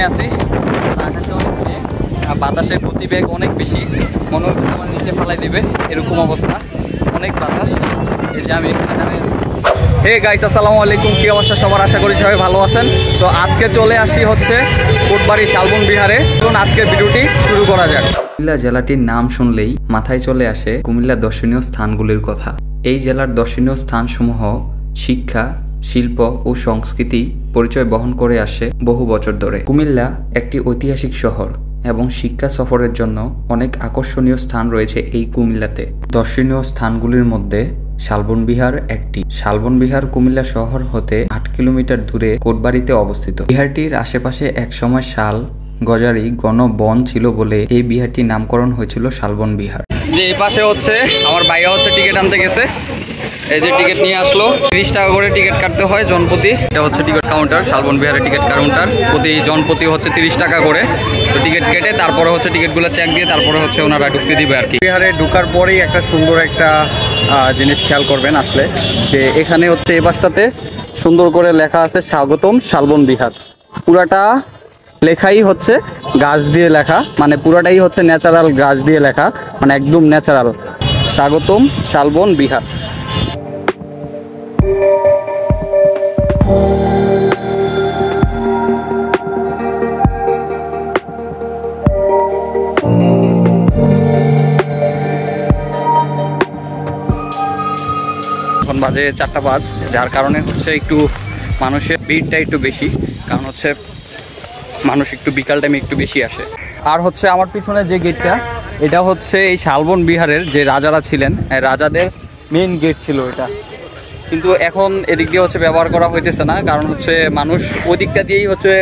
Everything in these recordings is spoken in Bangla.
আছি, আকাশে অনেক মেঘ, বাতাসের গতিবেগ অনেক বেশি, মনে হচ্ছে আমার নিচে ফেলাই দিবে এরকম অবস্থা, অনেক বাতাস। এই যে আমি এখানে দাঁড়িয়ে। হে গাইস, আসসালামু আলাইকুম, কি অবস্থা সবার? আশা করি সবাই ভালো আছেন। তো আজকে চলে আসি হচ্ছে কোটবাড়ি শালবন বিহারে। তো আজকের ভিডিওটি শুরু করা যাক। কুমিল্লা জেলাটির নাম শুনলেই মাথায় চলে আসে কুমিল্লার দর্শনীয় স্থানগুলির কথা। এই জেলার দর্শনীয় স্থানসমূহ শিক্ষা, শিল্প ও সংস্কৃতি পরিচয় বহন করে আসে বহু বছর ধরে। কুমিল্লা একটি ঐতিহাসিক শহর এবং শিক্ষা সফরের জন্য অনেক আকর্ষণীয় স্থান রয়েছে এই কুমিল্লাতে। দর্শনীয় স্থানগুলির মধ্যে শালবন বিহার একটি। শালবন বিহার কুমিল্লা শহর হতে 8 কিলোমিটার দূরে কোটবাড়িতে অবস্থিত। বিহারটির আশেপাশে একসময় শাল, গজারি, ঘন বন ছিল বলে এই বিহারটির নামকরণ হয়েছিল শালবন বিহার। যে এই পাশে হচ্ছে আমার ভাইয়া হচ্ছে টিকিট আনতে গেছে, এই যে টিকিট নিয়ে আসলো। 30 টাকা করে টিকিট কাটতে হয় জনপ্রতি। এটা হচ্ছে টিকিট কাউন্টার, শালবন বিহারের টিকিট কাউন্টার। প্রতি জনপ্রতি হচ্ছে 30 টাকা করে। তো টিকিট কেটে তারপরে হচ্ছে টিকিটগুলো চেক দিয়ে তারপরে হচ্ছে ওনারা ঢুকতে দিবে আর কি। বিহারে ঢুকার পরেই একটা সুন্দর একটা জিনিস খেয়াল করবেন আসলে, যে এখানে হচ্ছে এই পাশটাতে সুন্দর করে লেখা আছে স্বাগতম শালবন বিহার। পুরাটা লেখাই হচ্ছে গাছ দিয়ে লেখা, মানে পুরাটাই হচ্ছে ন্যাচারাল গাছ দিয়ে লেখা, মানে একদম ন্যাচারাল। স্বাগতম শালবন বিহার। এখন বাজে 4টা বাজ, যার কারণে হচ্ছে একটু মানুষের ভিড়টা একটু বেশি, কারণ হচ্ছে মানুষ একটু বিকাল টাইমে একটু বেশি আসে। আর হচ্ছে আমার পিছনে যে গেটটা, এটা হচ্ছে এই শালবন বিহারের যে রাজারা ছিলেন, রাজাদের মেইন গেট ছিল এটা, কিন্তু এখন এদিক দিয়ে হচ্ছে ব্যবহার করা হইতেছে না, কারণ হচ্ছে মানুষ ওই দিকটা দিয়েই হচ্ছে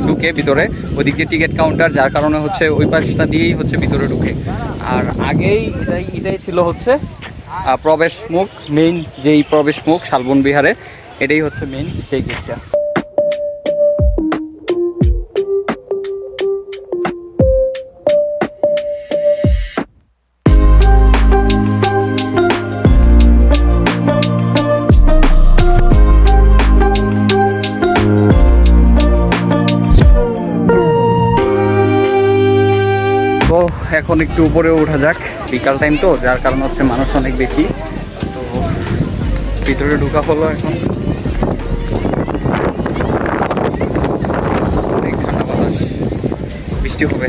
ঢুকে ভিতরে, ওই দিক দিয়ে টিকিট কাউন্টার, যার কারণে হচ্ছে ওই পাশটা দিয়েই হচ্ছে ভিতরে ঢুকে। আর আগেই এটাই ছিল হচ্ছে প্রবেশ মুখ, মেইন যেই প্রবেশ মুখ শালবন বিহারে, এটাই হচ্ছে মেইন সেই গেটটা। তো এখন একটু উপরে ওঠা যাক, বিকাল টাইম তো, যার কারণ হচ্ছে মানুষ অনেক বেশি। তো ভিতরে ঢোকা হলো এখন। অনেক ঠান্ডা বাতাস, বৃষ্টি হবে।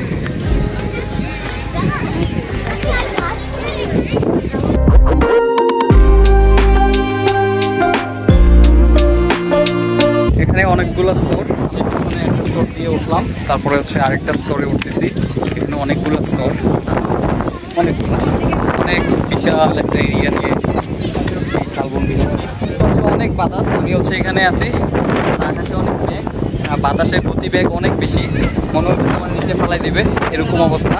এখানে অনেকগুলো স্তর, এখানে একটা স্তর দিয়ে উঠলাম, তারপরে হচ্ছে আরেকটা স্তরে উঠতেছি। এখানে অনেকগুলো স্তর, অনেক বিশাল একটা এরিয়া নিয়ে শালবন বিহার। হচ্ছে অনেক বাতাস, আমি হচ্ছে এখানে আছি, আকাশে অনেক মেঘ, বাতাসের গতিবেগ অনেক বেশি, মনে হচ্ছে আমার নিচে ফেলাই দিবে এরকম অবস্থা,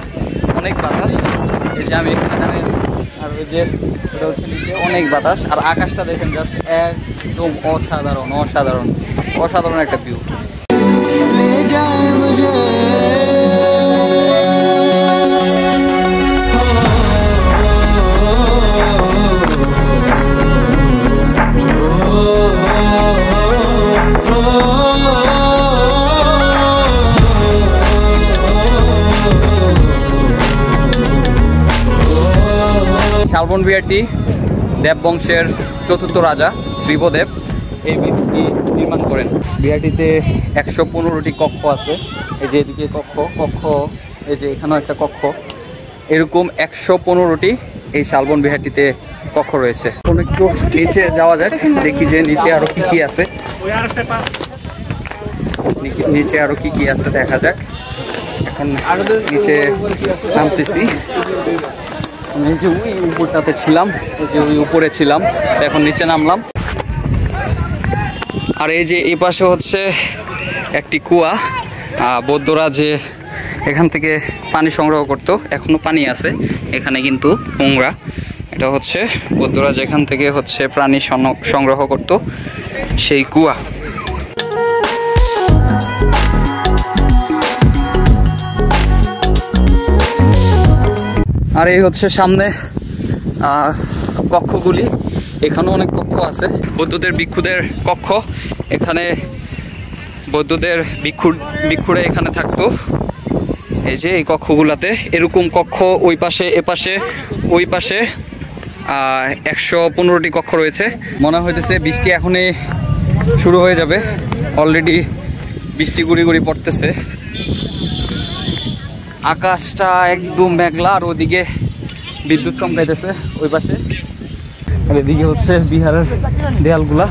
অনেক বাতাস। এই যে আমি এখানে দাঁড়িয়ে, আর ওই যে এটা হচ্ছে নিচে অনেক বাতাস। আর আকাশটা দেখেন, জাস্ট একদম অসাধারণ অসাধারণ অসাধারণ একটা ভিউ। শালবন বিহারটি দেববংশের 4র্থ রাজা শ্রীবদেব এই বিহারটি নির্মাণ করেন। বিহারটিতে 115টি কক্ষ আছে। এই যে এদিকে কক্ষ, এই যে এখানেও একটা কক্ষ, এরকম 115টি এই শালবন বিহারটিতে কক্ষ রয়েছে। এখন একটু নিচে যাওয়া যাক, দেখি যে নিচে আরো কি কি আছে। নিচে আরো কি কি আছে দেখা যাক। এখন নিচে নামতেছি। আমি যে ওই উপরটাতে ছিলাম, ওই যে ওই উপরে ছিলাম, এখন নিচে নামলাম। আর এই যে এই পাশে হচ্ছে একটি কুয়া, বৌদ্ধরা যে এখান থেকে পানি সংগ্রহ করতো, এখনো পানি আছে এখানে কিন্তু নোংরা। এটা হচ্ছে বৌদ্ধরা যেখান থেকে হচ্ছে প্রাণী সংগ্রহ করতো সেই কুয়া। আর এই হচ্ছে সামনে কক্ষগুলি, এখানেও অনেক কক্ষ আছে, বৌদ্ধদের ভিক্ষুদের কক্ষ। এখানে বৌদ্ধদের ভিক্ষুরা এখানে থাকতো। এই যে এই কক্ষগুলাতে এরকম কক্ষ ওই পাশে এ পাশে ওই পাশে 115টি কক্ষ রয়েছে। মনে হইতেছে বৃষ্টি এখনই শুরু হয়ে যাবে, অলরেডি বৃষ্টি গুড়ি গুড়ি পড়তেছে। আকাশটা একদম মেঘলা, আর ওদিকে বিদ্যুৎ চমকাইতেছে ওই পাশে, আর এদিকে হচ্ছে বিহারের দেয়ালগুলা,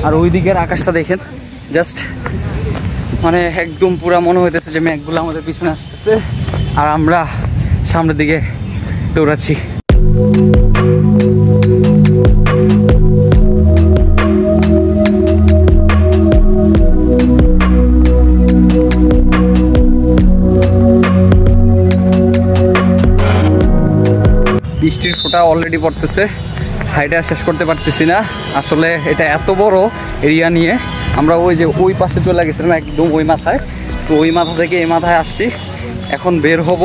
আর ওই দিকের আকাশটা দেখেন জাস্ট মানে একদম পুরা মনে হইতেছে যে মেঘগুলো আমাদের পিছনে আসতেছে আর আমরা সামনের দিকে দৌড়াচ্ছি। বৃষ্টির ফোঁটা অলরেডি পড়তেছে, হাইটা শেষ করতে পারতেছি না। আসলে এটা এত বড় এরিয়া নিয়ে আমরা ওই যে ওই পাশে চলে গেছিলাম একদম ওই মাথায়, তো ওই মাথা থেকে এই মাথায় আসছি, এখন বের হব।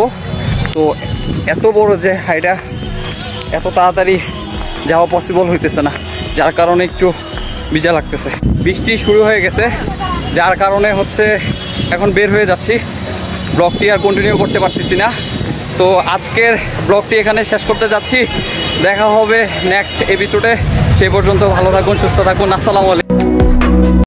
তো এত বড় যে হাইটা এত তাড়াতাড়ি যাওয়া পসিবল হইতেছে না, যার কারণে একটু ভিজা লাগতেছে। বৃষ্টি শুরু হয়ে গেছে, যার কারণে হচ্ছে এখন বের হয়ে যাচ্ছি, ব্লগটি আর কন্টিনিউ করতে পারতেছি না। তো আজকের ব্লগটি এখানে শেষ করতে যাচ্ছি, দেখা হবে নেক্সট এপিসোডে। সে পর্যন্ত ভালো থাকুন, সুস্থ থাকুন, আসসালামু আলাইকুম।